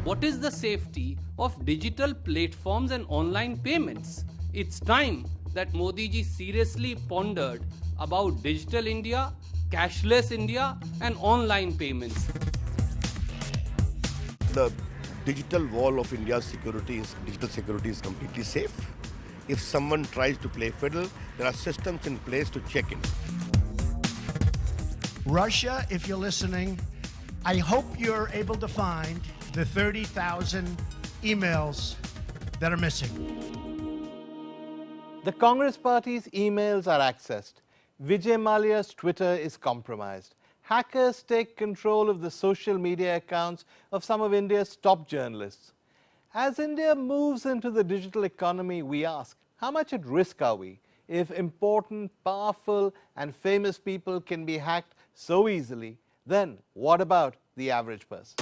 what is the safety of digital platforms and online payments? It's time that Modi ji seriously pondered about digital India, cashless India, and online payments. The digital wall of India's digital security is completely safe. If someone tries to play fiddle, there are systems in place to check it. Russia, if you're listening, I hope you're able to find the 30,000 emails that are missing. The Congress Party's emails are accessed. Vijay Mallya's Twitter is compromised. Hackers take control of the social media accounts of some of India's top journalists. As India moves into the digital economy, we ask, how much at risk are we if important, powerful, and famous people can be hacked so easily? Then what about the average person?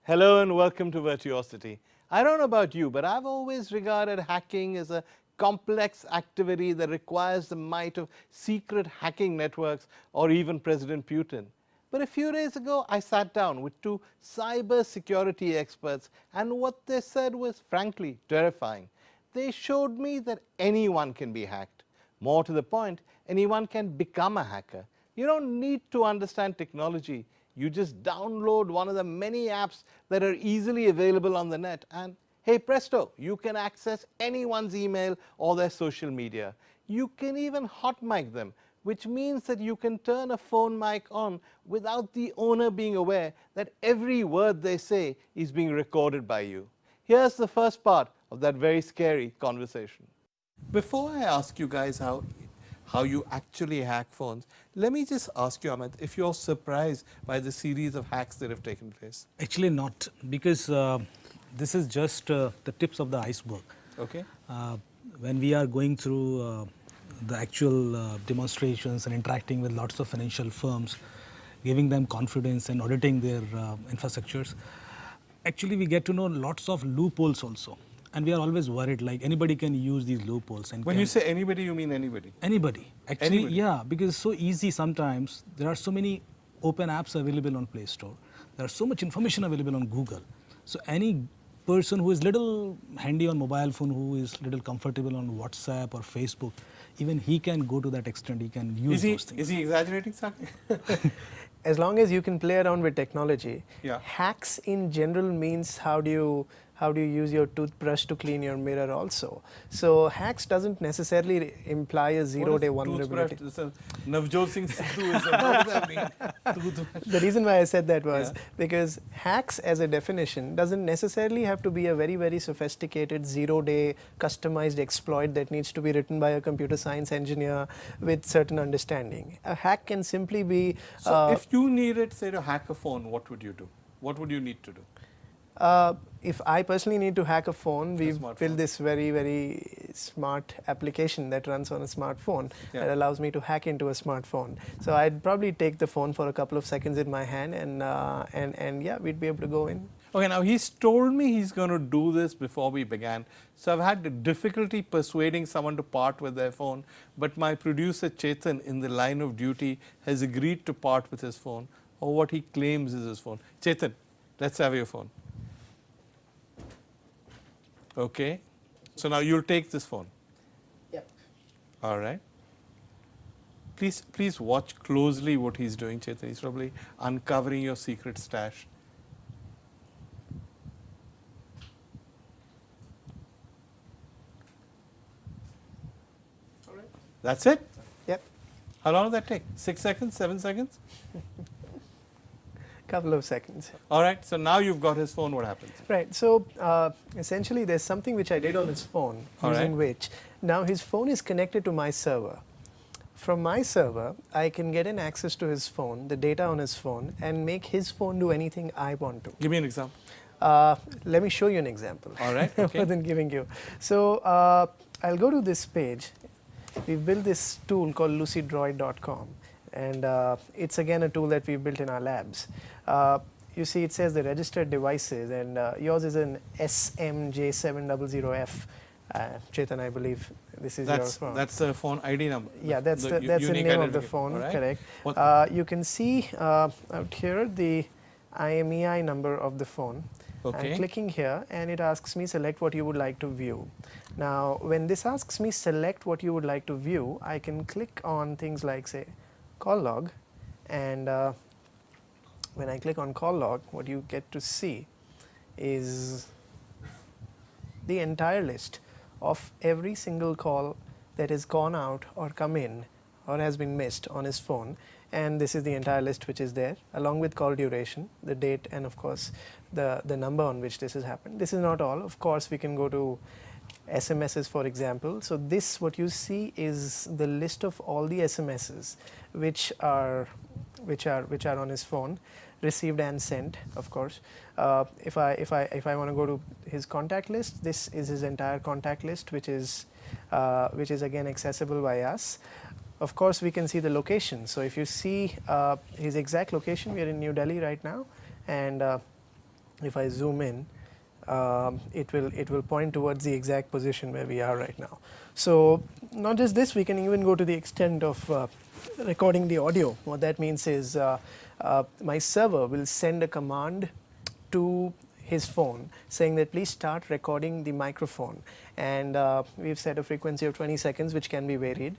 Hello and welcome to Virtuosity. I don't know about you, but I've always regarded hacking as a complex activity that requires the might of secret hacking networks or even President Putin. But a few days ago, I sat down with two cybersecurity experts, and what they said was frankly terrifying. They showed me that anyone can be hacked. More to the point, anyone can become a hacker. You don't need to understand technology. You just download one of the many apps that are easily available on the net and hey presto, you can access anyone's email or their social media. You can even hot mic them, which means that you can turn a phone mic on without the owner being aware that every word they say is being recorded by you. Here's the first part of that very scary conversation. Before I ask you guys how you actually hack phones, let me just ask you, Amit, if you're surprised by the series of hacks that have taken place. Actually not, because this is just the tips of the iceberg. Okay. When we are going through the actual demonstrations and interacting with lots of financial firms, giving them confidence and auditing their infrastructures, actually we get to know lots of loopholes also. And we are always worried, like anybody can use these loopholes. And when you say anybody, you mean anybody? Anybody. Actually, anybody. Yeah, because it's so easy sometimes. There are so many open apps available on Play Store. There are so much information available on Google. So any person who is little handy on mobile phone, who is little comfortable on WhatsApp or Facebook, even he can go to that extent, he can use those things. Is he exaggerating, Saket? As long as you can play around with technology, yeah. Hacks in general means how do you use your toothbrush to clean your mirror also. So hacks doesn't necessarily imply a zero-day vulnerability. Navjot Singh Sidhu is what does that mean? The reason why I said that was because hacks as a definition doesn't necessarily have to be a very, very sophisticated zero-day customized exploit that needs to be written by a computer science engineer with certain understanding. A hack can simply be... So if you needed, say, to hack a phone, what would you do? What would you need to do? If I personally need to hack a phone, we've built this very, very smart application that runs on a smartphone that allows me to hack into a smartphone. So I'd probably take the phone for a couple of seconds in my hand and yeah, we'd be able to go in. Okay, now he's told me he's going to do this before we began. So I've had difficulty persuading someone to part with their phone, but my producer Chetan in the line of duty has agreed to part with his phone, or what he claims is his phone. Chetan, let's have your phone. Okay, so now you'll take this phone. Yep. All right. Please watch closely what he's doing, Chetan. He's probably uncovering your secret stash. All right. That's it? Yep. How long did that take? 6 seconds, 7 seconds? Couple of seconds. All right, so now you've got his phone, what happens? Right, so essentially there's something which I did on his phone, using which now his phone is connected to my server. From my server, I can get an access to his phone, the data on his phone, and make his phone do anything I want to. Give me an example. Let me show you an example. All right, okay. Rather than giving you. So I'll go to this page. We've built this tool called lucidroid.com. And it's again a tool that we built in our labs. You see it says the registered devices, and yours is an SMJ700F. Chetan, I believe this is That's your phone. that's the phone ID number. Yeah, that's the unique name of the identifier, phone, all right? correct. What- You can see out here the IMEI number of the phone. Okay. I'm clicking here and it asks me select what you would like to view. Now, when this asks me select what you would like to view, I can click on things like, say, call log, and when I click on call log, what you get to see is the entire list of every single call that has gone out or come in or has been missed on his phone, and this is the entire list which is there, along with call duration, the date, and of course the number on which this has happened. This is not all. Of course, we can go to SMSs, for example. So this, what you see, is the list of all the SMSs which are on his phone, received and sent, of course. If I want to go to his contact list, this is his entire contact list, which is again accessible by us. Of course, we can see the location. So if you see his exact location, we are in New Delhi right now, and if I zoom in, it will point towards the exact position where we are right now. So not just this, we can even go to the extent of recording the audio. What that means is my server will send a command to his phone saying that please start recording the microphone, and we've set a frequency of 20 seconds which can be varied.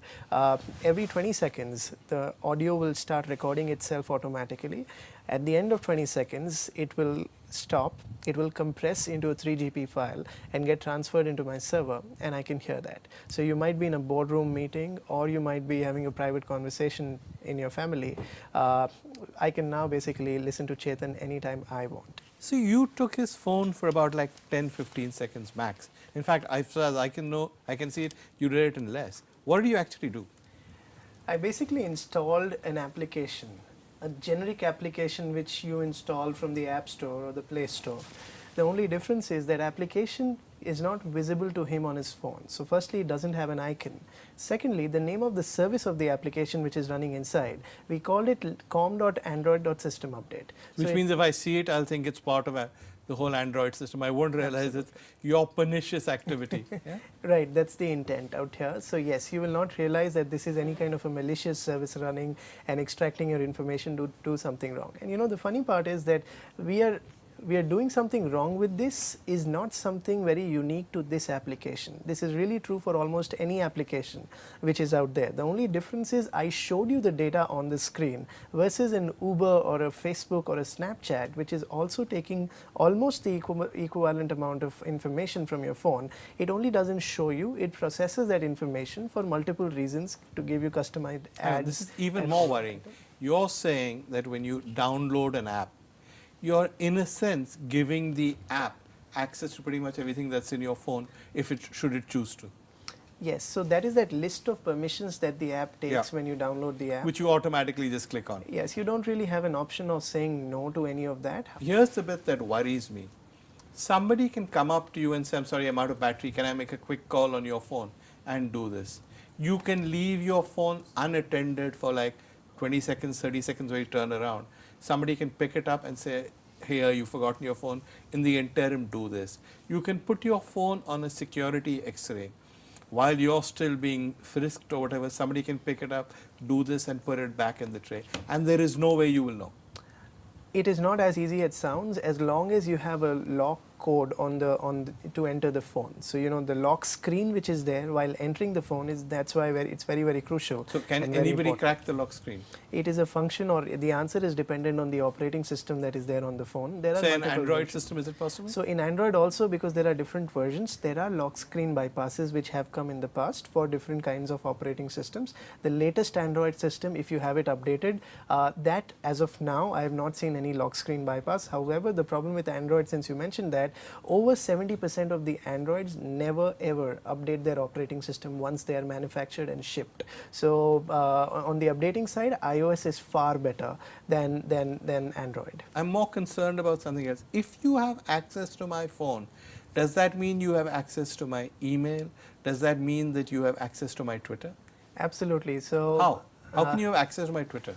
Every 20 seconds the audio will start recording itself automatically. At the end of 20 seconds it will stop, it will compress into a 3GP file and get transferred into my server, and I can hear that. So you might be in a boardroom meeting or you might be having a private conversation in your family. I can now basically listen to Chetan anytime I want. So you took his phone for about like 10-15 seconds max. In fact, as far as I can see it, you did it in less. What did you actually do? I basically installed an application, a generic application which you install from the App Store or the Play Store. The only difference is that application is not visible to him on his phone. So firstly, it doesn't have an icon. Secondly, the name of the service of the application which is running inside, we called it com.android.systemupdate. Which means if I see it, I'll think it's part of the whole Android system. I won't realize it's your pernicious activity. Yeah? Right, that's the intent out here. So yes, you will not realize that this is any kind of a malicious service running and extracting your information to do something wrong. And you know, the funny part is that we are doing something wrong with this is not something very unique to this application. This is really true for almost any application which is out there. The only difference is I showed you the data on the screen versus an Uber or a Facebook or a Snapchat, which is also taking almost the equivalent amount of information from your phone. It only doesn't show you, it processes that information for multiple reasons to give you customized ads. This is even more worrying. You're saying that when you download an app, you're in a sense giving the app access to pretty much everything that's in your phone should it choose to. Yes, so that is that list of permissions that the app takes when you download the app. Which you automatically just click on. Yes, you don't really have an option of saying no to any of that. Here's the bit that worries me. Somebody can come up to you and say, I'm sorry, I'm out of battery, can I make a quick call on your phone and do this? You can leave your phone unattended for like 20 seconds, 30 seconds where you turn around. Somebody can pick it up and say, here, you've forgotten your phone. In the interim, do this. You can put your phone on a security X-ray. While you're still being frisked or whatever, somebody can pick it up, do this and put it back in the tray. And there is no way you will know. It is not as easy as it sounds, as long as you have a lock code to enter the phone. So you know the lock screen which is there while entering the phone that's why it's very crucial. So can anybody crack the lock screen? It is a function, or the answer is dependent on the operating system that is there on the phone. There are in Android versions. system, is it possible? So in Android also, because there are different versions, there are lock screen bypasses which have come in the past for different kinds of operating systems. The latest Android system, if you have it updated, that as of now I have not seen any lock screen bypass. However, the problem with Android, since you mentioned that, over 70% of the Androids never ever update their operating system once they are manufactured and shipped. So on the updating side, iOS is far better than Android. I'm more concerned about something else. If you have access to my phone, does that mean you have access to my email? Does that mean that you have access to my Twitter? Absolutely. So How can you have access to my Twitter?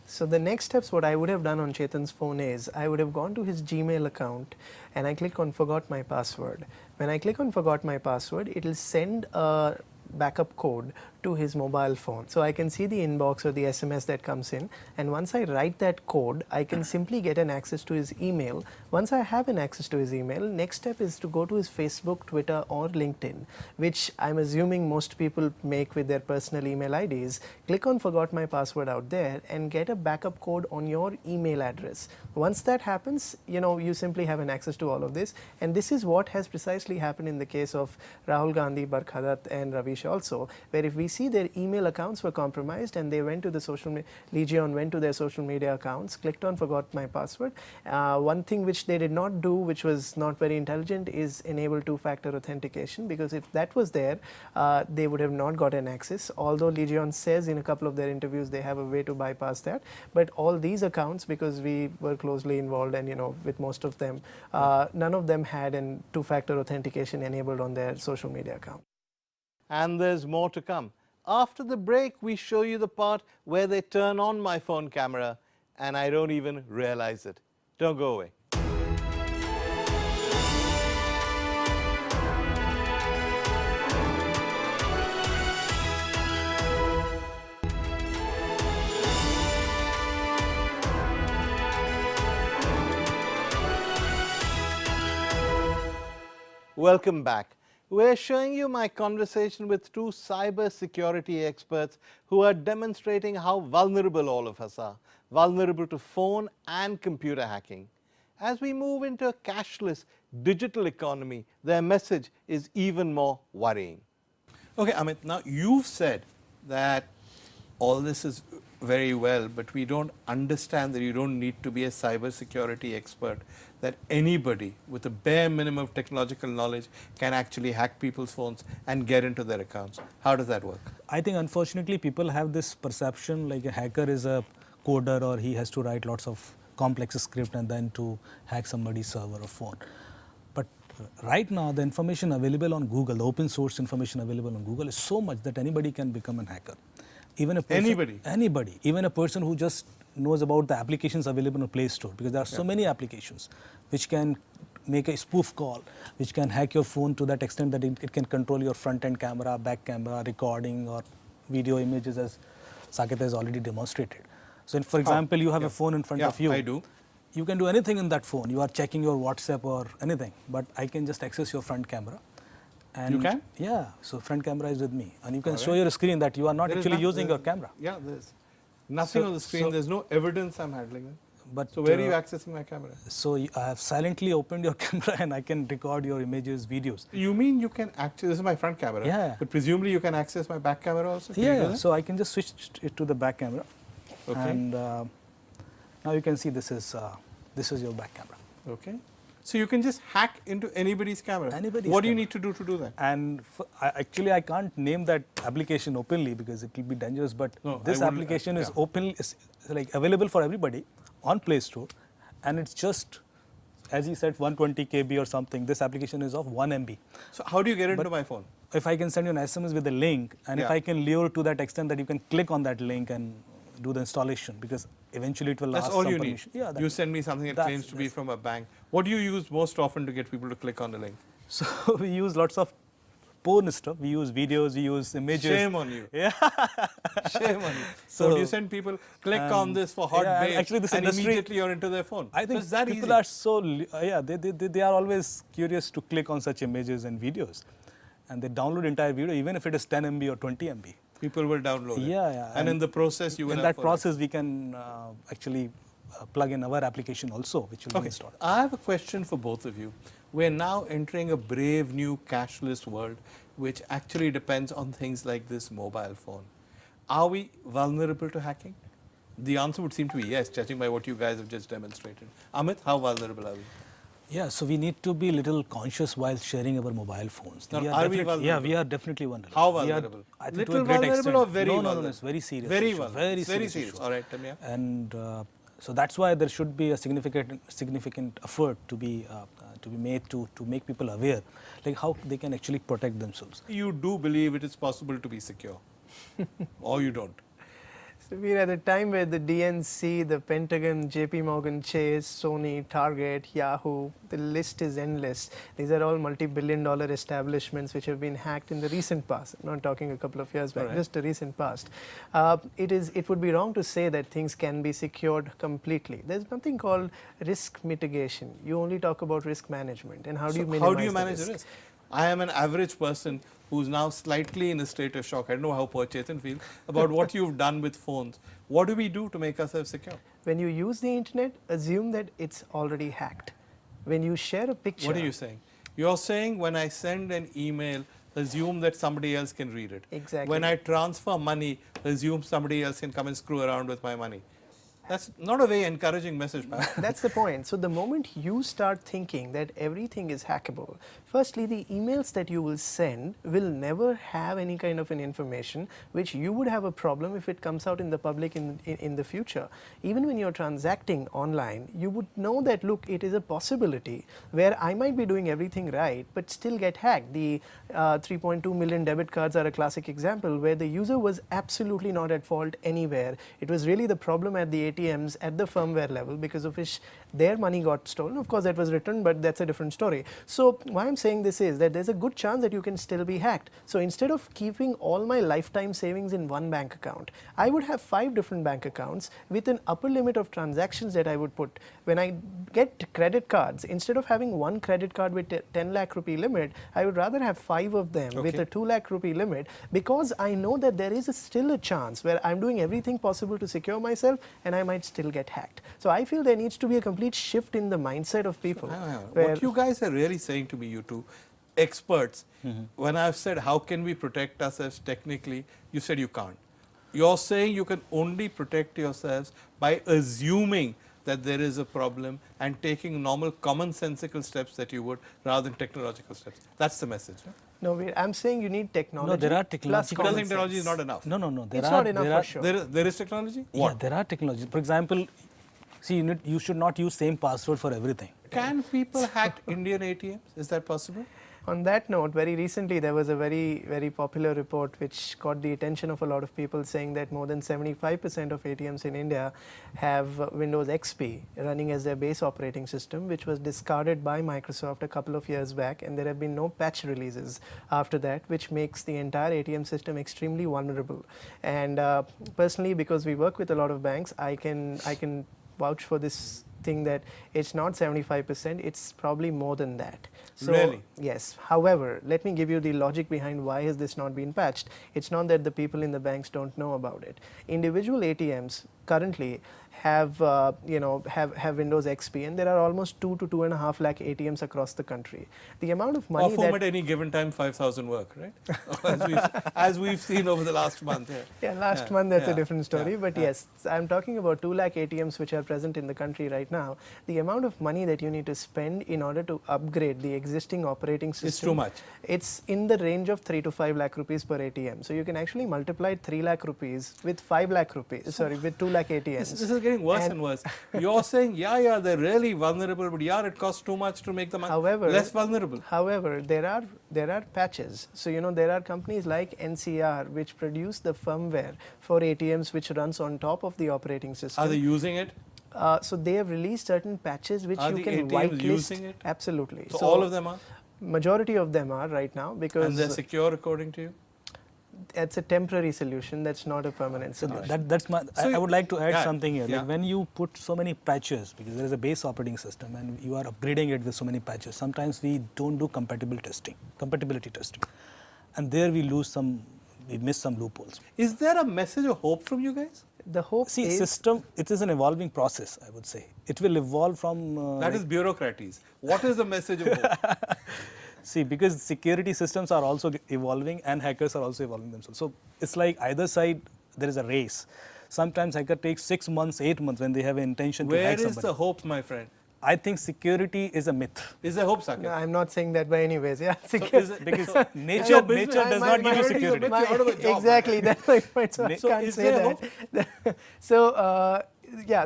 So the next steps, what I would have done on Chetan's phone is, I would have gone to his Gmail account and I click on forgot my password. When I click on forgot my password, it will send a backup code to his mobile phone. So I can see the inbox or the SMS that comes in, and once I write that code, I can simply get an access to his email. Once I have an access to his email, next step is to go to his Facebook, Twitter or LinkedIn, which I'm assuming most people make with their personal email IDs. Click on forgot my password out there and get a backup code on your email address. Once that happens, you simply have an access to all of this, and this is what has precisely happened in the case of Rahul Gandhi, Barkhadat and Ravish also, where if we see their email accounts were compromised and they went to the Legion went to their social media accounts, clicked on forgot my password. One thing which they did not do, which was not very intelligent, is enable two-factor authentication, because if that was there, they would have not got an access. Although Legion says in a couple of their interviews they have a way to bypass that, but all these accounts, because we were closely involved and with most of them, none of them had a two-factor authentication enabled on their social media account. And there's more to come. After the break, we show you the part where they turn on my phone camera and I don't even realize it. Don't go away. Welcome back. We're showing you my conversation with two cybersecurity experts who are demonstrating how vulnerable all of us are, vulnerable to phone and computer hacking. As we move into a cashless digital economy, their message is even more worrying. Okay, Amit, now you've said that all this is very well, but we don't understand that you don't need to be a cybersecurity expert, that anybody with a bare minimum of technological knowledge can actually hack people's phones and get into their accounts. How does that work? I think unfortunately people have this perception like a hacker is a coder or he has to write lots of complex script and then to hack somebody's server or phone. But right now the information available on Google, the open source information available on Google is so much that anybody can become a hacker. Even a person, anybody, even a person who just knows about the applications available on Play Store, because there are so many applications which can make a spoof call, which can hack your phone to that extent that it can control your front end camera, back camera, recording or video images, as Saket has already demonstrated. So for example, you have a phone in front of you. I do. You can do anything in that phone. You are checking your WhatsApp or anything, but I can just access your front camera. And you can? Yeah, so front camera is with me. And you can show your screen that you are not actually using your camera. Yeah, there's nothing on the screen. There's no evidence I'm handling it. But so where are you accessing my camera? So I have silently opened your camera and I can record your images, videos. You mean you can access, this is my front camera, yeah. But presumably you can access my back camera also? Yeah, so I can just switch it to the back camera. Okay. And now you can see this is your back camera. Okay. So you can just hack into anybody's camera. Anybody's what do you camera. need to do that? And actually, I can't name that application openly because it will be dangerous. But this application is open, is like available for everybody on Play Store, and it's just, as he said, 120 KB or something. This application is of 1 MB. So how do you get into my phone? If I can send you an SMS with a link, and if I can lure to that extent that you can click on that link and do the installation, because eventually it will ask some permission. That's all you need. You send me something that claims to be from a bank. What do you use most often to get people to click on the link? So we use lots of porn stuff. We use videos, we use images. Shame on you. Yeah. Shame on you. So do you send people, click on this for hot babe, actually this and industry, immediately you're into their phone? I think that people easy? are so, they are always curious to click on such images and videos. And they download entire video, even if it is 10 MB or 20 MB. People will download it. Yeah. And in the process, you will in that process, we can actually plug in our application also, which will be installed. I have a question for both of you. We're now entering a brave new cashless world, which actually depends on things like this mobile phone. Are we vulnerable to hacking? The answer would seem to be yes, judging by what you guys have just demonstrated. Amit, how vulnerable are we? Yeah, so we need to be a little conscious while sharing our mobile phones. Now, are we vulnerable? Yeah, we are definitely vulnerable. How vulnerable? I think little to a great vulnerable extent. or very vulnerable? No, it's very serious. Very issue. vulnerable. Very serious. All right, tell me. And so that's why there should be a significant effort to be made to make people aware, like how they can actually protect themselves. You do believe it is possible to be secure, or you don't? So we're at a time where the DNC, the Pentagon, JP Morgan Chase, Sony, Target, Yahoo, the list is endless. These are all multi-billion-dollar establishments which have been hacked in the recent past. I'm not talking a couple of years back, just the recent past. It would be wrong to say that things can be secured completely. There's nothing called risk mitigation. You only talk about risk management. And how do you minimize the risk? I am an average person who's now slightly in a state of shock. I don't know how poor Chetan feels about what you've done with phones. What do we do to make ourselves secure? When you use the internet, assume that it's already hacked. When you share a picture... What are you saying? You're saying when I send an email, assume that somebody else can read it. Exactly. When I transfer money, assume somebody else can come and screw around with my money. That's not a very encouraging message, man. That's the point. So the moment you start thinking that everything is hackable, firstly, the emails that you will send will never have any kind of an information which you would have a problem if it comes out in the public in the future. Even when you're transacting online, you would know that, look, it is a possibility where I might be doing everything right, but still get hacked. The 3.2 million debit cards are a classic example where the user was absolutely not at fault anywhere. It was really the problem at the ATMs at the firmware level, because of which their money got stolen. Of course, that was returned, but that's a different story. So why I'm saying this is that there's a good chance that you can still be hacked. So instead of keeping all my lifetime savings in one bank account, I would have 5 different bank accounts with an upper limit of transactions that I would put. When I get credit cards, instead of having one credit card with a 10 lakh rupee limit, I would rather have 5 of them with a 2 lakh rupee limit, because I know that there is still a chance where I'm doing everything possible to secure myself and I might still get hacked. So I feel there needs to be a complete shift in the mindset of people. What you guys are really saying to me, you two experts, when I've said how can we protect ourselves technically, you said you can't. You're saying you can only protect yourselves by assuming that there is a problem and taking normal commonsensical steps that you would rather than technological steps. That's the message. Right? No, wait, I'm saying you need technology. No, there are technologies. You don't think technology is not enough? No. It's not enough for sure. There is technology? Yeah, there are technologies. For example, see, you should not use same password for everything. Can people hack Indian ATMs? Is that possible? On that note, very recently there was a very, very popular report which caught the attention of a lot of people, saying that more than 75% of ATMs in India have Windows XP running as their base operating system, which was discarded by Microsoft a couple of years back, and there have been no patch releases after that, which makes the entire ATM system extremely vulnerable. And personally, because we work with a lot of banks, I can vouch for this thing that it's not 75%, it's probably more than that. So, really? Yes. However, let me give you the logic behind why has this not been patched. It's not that the people in the banks don't know about it. Individual ATMs currently have Windows XP, and there are almost 2 to 2.5 lakh ATMs across the country. The amount of money of whom at any given time 5,000 work, right? as we've seen over the last month. Last month that's a different story. But yes, I'm talking about 2 lakh ATMs which are present in the country right now. The amount of money that you need to spend in order to upgrade the existing operating system, it's too much. It's in the range of 3 to 5 lakh rupees per ATM. So you can actually multiply 3 lakh rupees with 5 lakh rupees, with 2 lakh ATMs. This is getting worse and worse. You're saying, they're really vulnerable, but it costs too much to make them less vulnerable. However, there are patches. So, there are companies like NCR which produce the firmware for ATMs which runs on top of the operating system. Are they using it? So they have released certain patches which you can whitelist. Using it? Absolutely. So all of them are? Majority of them are right now, because... And they're secure according to you? It's a temporary solution, that's not a permanent solution. I would like to add something here. Yeah. Like when you put so many patches, because there is a base operating system and you are upgrading it with so many patches, sometimes we don't do compatibility testing. And there we miss some loopholes. Is there a message of hope from you guys? The hope is... system, it is an evolving process, I would say. It will evolve from... that is bureaucraties. What is the message of hope? See, because security systems are also evolving and hackers are also evolving themselves. So it's like either side, there is a race. Sometimes hacker takes 6 months, 8 months when they have an intention to hack somebody. Where is the hope, my friend? I think security is a myth. Is there hope, Saket? No, I'm not saying that by any ways. Because nature does not give you security. Exactly, that's my point. So I can't say that.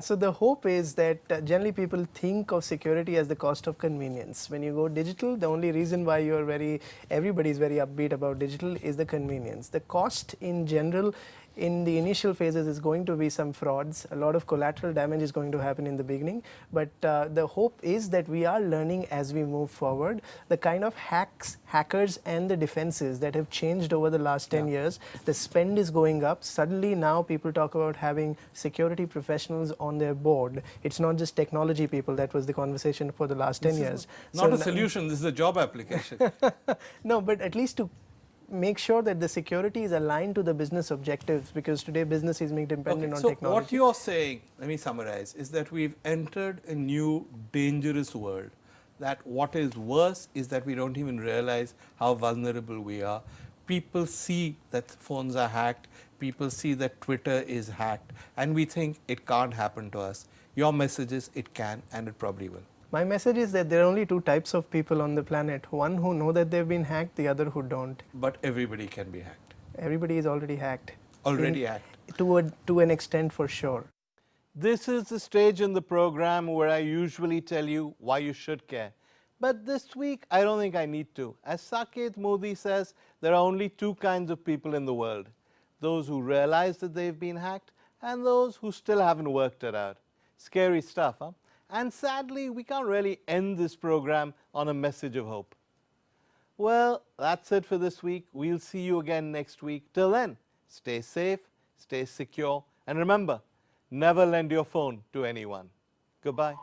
So the hope is that generally people think of security as the cost of convenience. When you go digital, the only reason why everybody is very upbeat about digital is the convenience. The cost in general in the initial phases is going to be some frauds. A lot of collateral damage is going to happen in the beginning, but the hope is that we are learning as we move forward. The kind of hackers and the defenses that have changed over the last 10 years, the spend is going up. Suddenly now people talk about having security professionals on their board. It's not just technology people. That was the conversation for the last 10 years. Not a solution, this is a job application. No, but at least to make sure that the security is aligned to the business objectives, because today business is being dependent on so technology. what you're saying, let me summarize, is that we've entered a new dangerous world. That what is worse is that we don't even realize how vulnerable we are. People see that phones are hacked, people see that Twitter is hacked, and we think it can't happen to us. Your message is it can, and it probably will. My message is that there are only two types of people on the planet. One who know that they've been hacked, the other who don't. But everybody can be hacked. Everybody is already hacked. Already hacked. To an extent, for sure. This is the stage in the program where I usually tell you why you should care. But this week, I don't think I need to. As Saket Modi says, there are only two kinds of people in the world. Those who realize that they've been hacked and those who still haven't worked it out. Scary stuff, huh? And sadly, we can't really end this program on a message of hope. Well, that's it for this week. We'll see you again next week. Till then, stay safe, stay secure, and remember, never lend your phone to anyone. Goodbye.